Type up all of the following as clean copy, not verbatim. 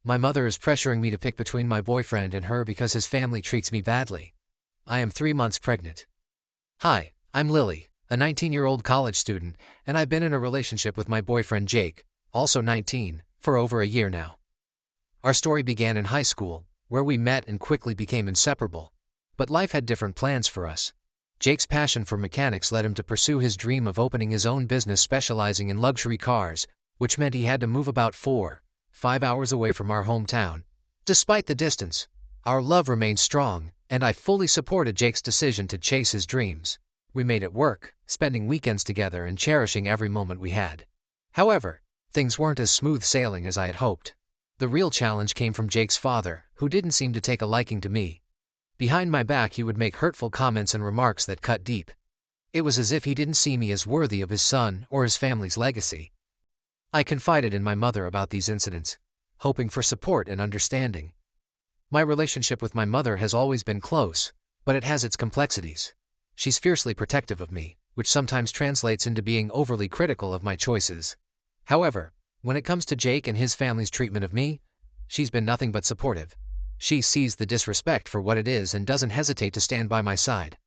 My mother is pressuring me to pick between my boyfriend and her because his family treats me badly. I am 3 months pregnant. Hi, I'm Lily, a 19-year-old college student, and I've been in a relationship with my boyfriend Jake, also 19, for over a year now. Our story began in high school, where we met and quickly became inseparable. But life had different plans for us. Jake's passion for mechanics led him to pursue his dream of opening his own business specializing in luxury cars, which meant he had to move about 4-5 hours away from our hometown. Despite the distance, our love remained strong, and I fully supported Jake's decision to chase his dreams. We made it work, spending weekends together and cherishing every moment we had. However, things weren't as smooth sailing as I had hoped. The real challenge came from Jake's father, who didn't seem to take a liking to me. Behind my back he would make hurtful comments and remarks that cut deep. It was as if he didn't see me as worthy of his son or his family's legacy. I confided in my mother about these incidents, hoping for support and understanding. My relationship with my mother has always been close, but it has its complexities. She's fiercely protective of me, which sometimes translates into being overly critical of my choices. However, when it comes to Jake and his family's treatment of me, she's been nothing but supportive. She sees the disrespect for what it is and doesn't hesitate to stand by my side.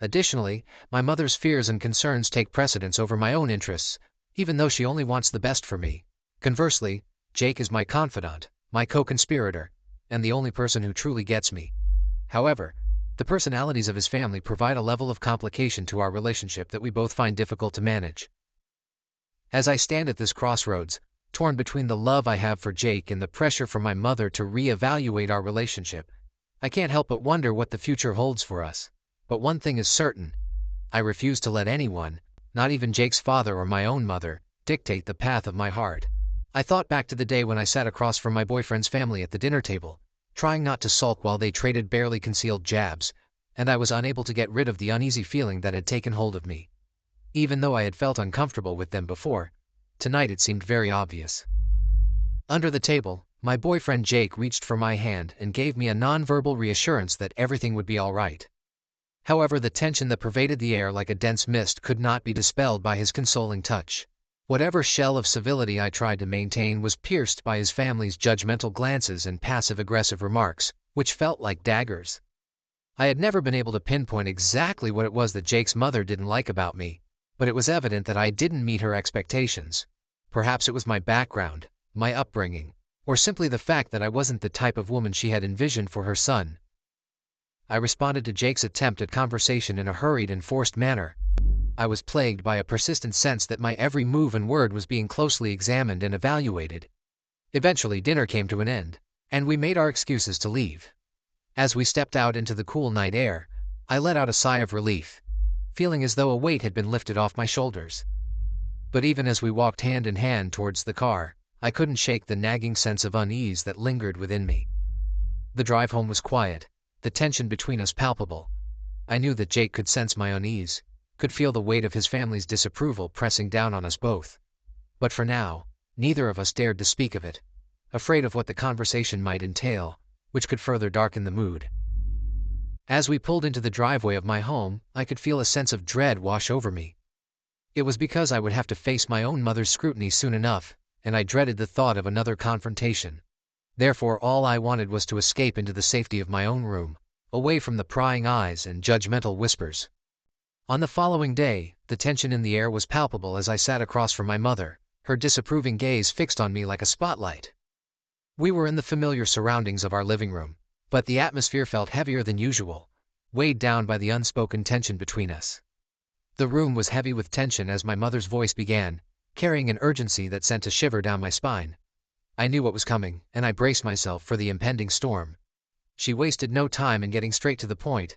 Additionally, my mother's fears and concerns take precedence over my own interests, even though she only wants the best for me. Conversely, Jake is my confidant, my co-conspirator, and the only person who truly gets me. However, the personalities of his family provide a level of complication to our relationship that we both find difficult to manage. As I stand at this crossroads, torn between the love I have for Jake and the pressure from my mother to re-evaluate our relationship, I can't help but wonder what the future holds for us. But one thing is certain: I refuse to let anyone, not even Jake's father or my own mother, dictate the path of my heart. I thought back to the day when I sat across from my boyfriend's family at the dinner table, trying not to sulk while they traded barely concealed jabs, and I was unable to get rid of the uneasy feeling that had taken hold of me. Even though I had felt uncomfortable with them before, tonight it seemed very obvious. Under the table, my boyfriend Jake reached for my hand and gave me a non-verbal reassurance that everything would be all right. However, the tension that pervaded the air like a dense mist could not be dispelled by his consoling touch. Whatever shell of civility I tried to maintain was pierced by his family's judgmental glances and passive-aggressive remarks, which felt like daggers. I had never been able to pinpoint exactly what it was that Jake's mother didn't like about me, but it was evident that I didn't meet her expectations. Perhaps it was my background, my upbringing, or simply the fact that I wasn't the type of woman she had envisioned for her son. I responded to Jake's attempt at conversation in a hurried and forced manner. I was plagued by a persistent sense that my every move and word was being closely examined and evaluated. Eventually, dinner came to an end, and we made our excuses to leave. As we stepped out into the cool night air, I let out a sigh of relief, feeling as though a weight had been lifted off my shoulders. But even as we walked hand in hand towards the car, I couldn't shake the nagging sense of unease that lingered within me. The drive home was quiet, the tension between us palpable. I knew that Jake could sense my unease, could feel the weight of his family's disapproval pressing down on us both. But for now, neither of us dared to speak of it, afraid of what the conversation might entail, which could further darken the mood. As we pulled into the driveway of my home, I could feel a sense of dread wash over me. It was because I would have to face my own mother's scrutiny soon enough, and I dreaded the thought of another confrontation. Therefore, all I wanted was to escape into the safety of my own room, away from the prying eyes and judgmental whispers. On the following day, the tension in the air was palpable as I sat across from my mother, her disapproving gaze fixed on me like a spotlight. We were in the familiar surroundings of our living room, but the atmosphere felt heavier than usual, weighed down by the unspoken tension between us. The room was heavy with tension as my mother's voice began, carrying an urgency that sent a shiver down my spine. I knew what was coming, and I braced myself for the impending storm. She wasted no time in getting straight to the point.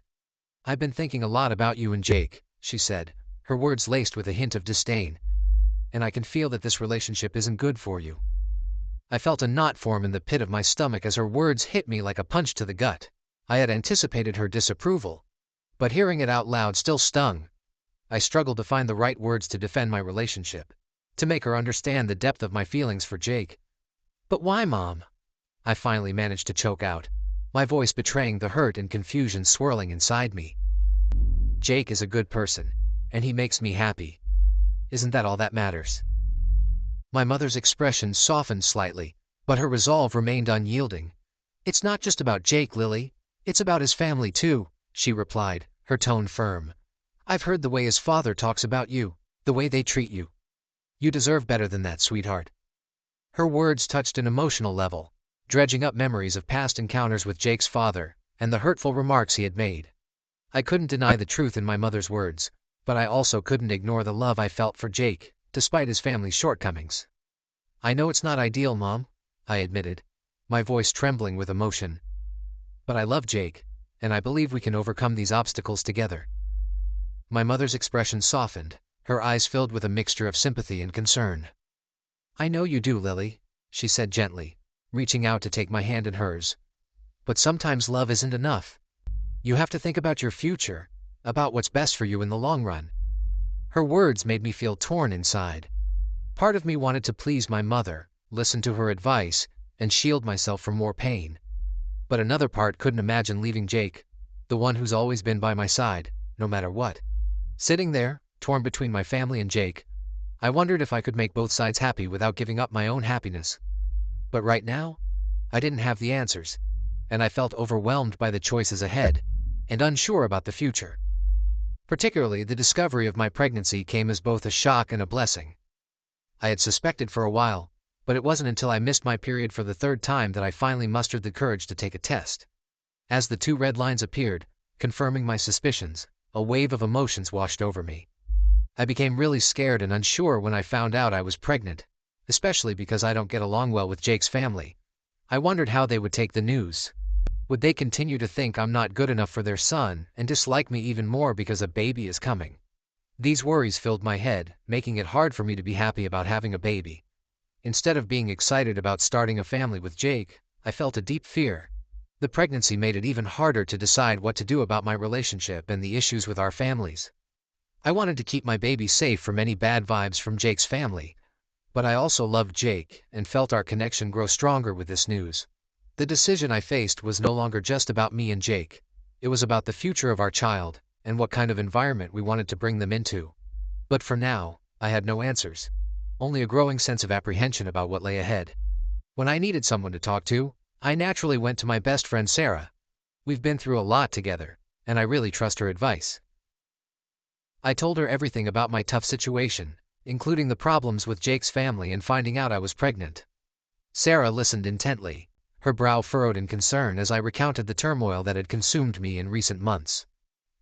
"I've been thinking a lot about you and Jake," she said, her words laced with a hint of disdain. "And I can feel that this relationship isn't good for you." I felt a knot form in the pit of my stomach as her words hit me like a punch to the gut. I had anticipated her disapproval, but hearing it out loud still stung. I struggled to find the right words to defend my relationship, to make her understand the depth of my feelings for Jake. "But why, Mom?" I finally managed to choke out, my voice betraying the hurt and confusion swirling inside me. "Jake is a good person, and he makes me happy. Isn't that all that matters?" My mother's expression softened slightly, But her resolve remained unyielding. "It's not just about Jake, Lily. It's about his family too," she replied, her tone firm. "I've heard the way his father talks about you, the way they treat you. You deserve better than that, sweetheart." Her words touched an emotional level, dredging up memories of past encounters with Jake's father and the hurtful remarks he had made. I couldn't deny the truth in my mother's words, but I also couldn't ignore the love I felt for Jake, despite his family's shortcomings. "I know it's not ideal, Mom," I admitted, my voice trembling with emotion. "But I love Jake, and I believe we can overcome these obstacles together." My mother's expression softened, her eyes filled with a mixture of sympathy and concern. "I know you do, Lily," she said gently, reaching out to take my hand in hers. "But sometimes love isn't enough. You have to think about your future, about what's best for you in the long run." Her words made me feel torn inside. Part of me wanted to please my mother, listen to her advice, and shield myself from more pain. But another part couldn't imagine leaving Jake, the one who's always been by my side, no matter what. Sitting there, torn between my family and Jake, I wondered if I could make both sides happy without giving up my own happiness. But right now, I didn't have the answers, and I felt overwhelmed by the choices ahead, and unsure about the future. Particularly, the discovery of my pregnancy came as both a shock and a blessing. I had suspected for a while, but it wasn't until I missed my period for the third time that I finally mustered the courage to take a test. As the 2 red lines appeared, confirming my suspicions, a wave of emotions washed over me. I became really scared and unsure when I found out I was pregnant, especially because I don't get along well with Jake's family. I wondered how they would take the news. Would they continue to think I'm not good enough for their son and dislike me even more because a baby is coming? These worries filled my head, making it hard for me to be happy about having a baby. Instead of being excited about starting a family with Jake, I felt a deep fear. The pregnancy made it even harder to decide what to do about my relationship and the issues with our families. I wanted to keep my baby safe from any bad vibes from Jake's family, but I also loved Jake and felt our connection grow stronger with this news. The decision I faced was no longer just about me and Jake. It was about the future of our child and what kind of environment we wanted to bring them into. But for now, I had no answers, only a growing sense of apprehension about what lay ahead. When I needed someone to talk to, I naturally went to my best friend Syre. We've been through a lot together, and I really trust her advice. I told her everything about my tough situation, including the problems with Jake's family and finding out I was pregnant. Syre listened intently, her brow furrowed in concern as I recounted the turmoil that had consumed me in recent months.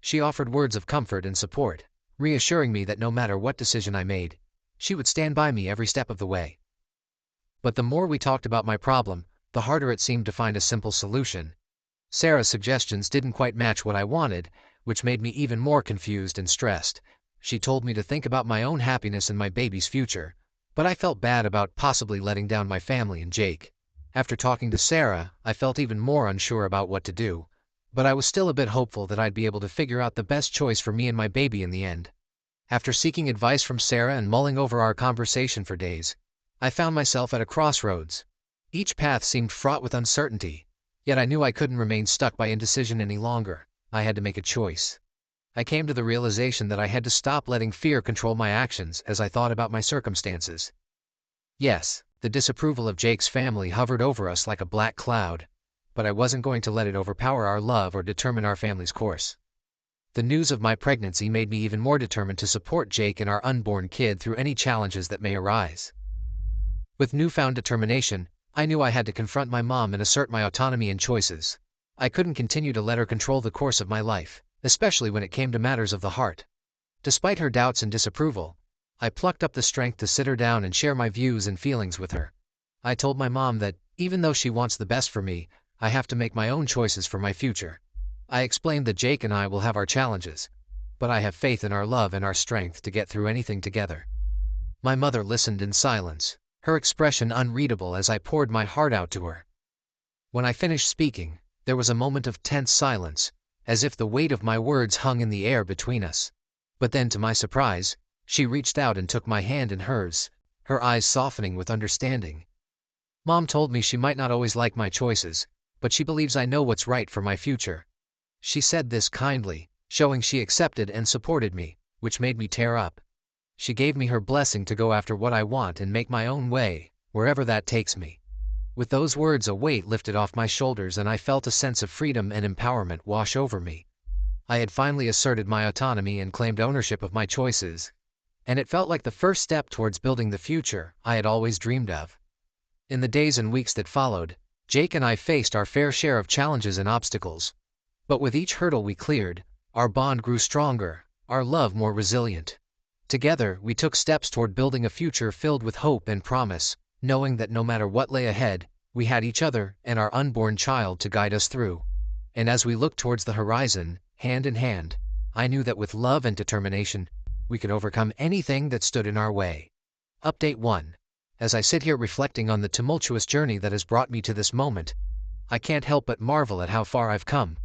She offered words of comfort and support, reassuring me that no matter what decision I made, she would stand by me every step of the way. But the more we talked about my problem, the harder it seemed to find a simple solution. Sarah's suggestions didn't quite match what I wanted, which made me even more confused and stressed. She told me to think about my own happiness and my baby's future, but I felt bad about possibly letting down my family and Jake. After talking to Syre, I felt even more unsure about what to do, but I was still a bit hopeful that I'd be able to figure out the best choice for me and my baby in the end. After seeking advice from Syre and mulling over our conversation for days, I found myself at a crossroads. Each path seemed fraught with uncertainty, yet I knew I couldn't remain stuck by indecision any longer. I had to make a choice. I came to the realization that I had to stop letting fear control my actions as I thought about my circumstances. Yes, the disapproval of Jake's family hovered over us like a black cloud, but I wasn't going to let it overpower our love or determine our family's course. The news of my pregnancy made me even more determined to support Jake and our unborn kid through any challenges that may arise. With newfound determination, I knew I had to confront my mom and assert my autonomy and choices. I couldn't continue to let her control the course of my life, especially when it came to matters of the heart. Despite her doubts and disapproval, I plucked up the strength to sit her down and share my views and feelings with her. I told my mom that, even though she wants the best for me, I have to make my own choices for my future. I explained that Jake and I will have our challenges, but I have faith in our love and our strength to get through anything together. My mother listened in silence, her expression unreadable as I poured my heart out to her. When I finished speaking, there was a moment of tense silence, as if the weight of my words hung in the air between us. But then, to my surprise, she reached out and took my hand in hers, her eyes softening with understanding. Mom told me she might not always like my choices, but she believes I know what's right for my future. She said this kindly, showing she accepted and supported me, which made me tear up. She gave me her blessing to go after what I want and make my own way, wherever that takes me. With those words, a weight lifted off my shoulders and I felt a sense of freedom and empowerment wash over me. I had finally asserted my autonomy and claimed ownership of my choices, and it felt like the first step towards building the future I had always dreamed of. In the days and weeks that followed, Jake and I faced our fair share of challenges and obstacles. But with each hurdle we cleared, our bond grew stronger, our love more resilient. Together, we took steps toward building a future filled with hope and promise, knowing that no matter what lay ahead, we had each other and our unborn child to guide us through. And as we looked towards the horizon, hand in hand, I knew that with love and determination, we could overcome anything that stood in our way. Update 1. As I sit here reflecting on the tumultuous journey that has brought me to this moment, I can't help but marvel at how far I've come.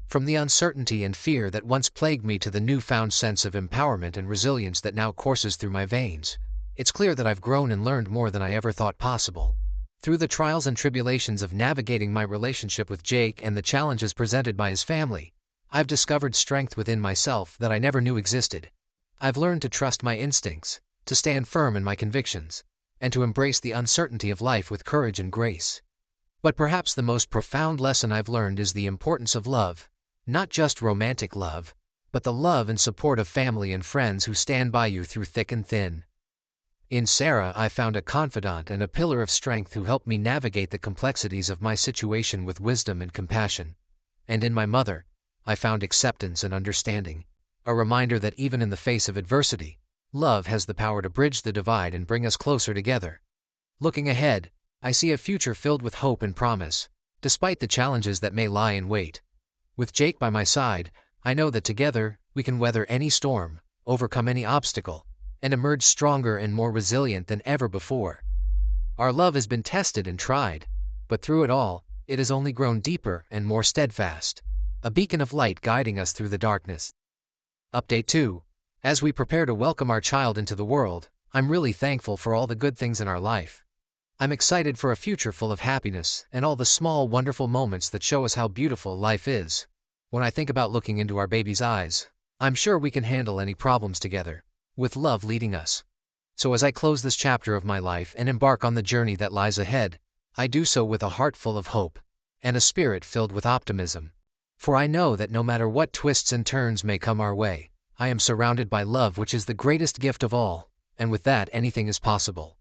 From the uncertainty and fear that once plagued me to the newfound sense of empowerment and resilience that now courses through my veins, it's clear that I've grown and learned more than I ever thought possible. Through the trials and tribulations of navigating my relationship with Jake and the challenges presented by his family, I've discovered strength within myself that I never knew existed. I've learned to trust my instincts, to stand firm in my convictions, and to embrace the uncertainty of life with courage and grace. But perhaps the most profound lesson I've learned is the importance of love, not just romantic love, but the love and support of family and friends who stand by you through thick and thin. In Syre, I found a confidant and a pillar of strength who helped me navigate the complexities of my situation with wisdom and compassion. And in my mother, I found acceptance and understanding, a reminder that even in the face of adversity, love has the power to bridge the divide and bring us closer together. Looking ahead, I see a future filled with hope and promise, despite the challenges that may lie in wait. With Jake by my side, I know that together, we can weather any storm, overcome any obstacle, and emerge stronger and more resilient than ever before. Our love has been tested and tried, but through it all, it has only grown deeper and more steadfast, a beacon of light guiding us through the darkness. Update 2. As we prepare to welcome our child into the world, I'm really thankful for all the good things in our life. I'm excited for a future full of happiness and all the small, wonderful moments that show us how beautiful life is. When I think about looking into our baby's eyes, I'm sure we can handle any problems together, with love leading us. So as I close this chapter of my life and embark on the journey that lies ahead, I do so with a heart full of hope and a spirit filled with optimism. For I know that no matter what twists and turns may come our way, I am surrounded by love, which is the greatest gift of all, and with that anything is possible.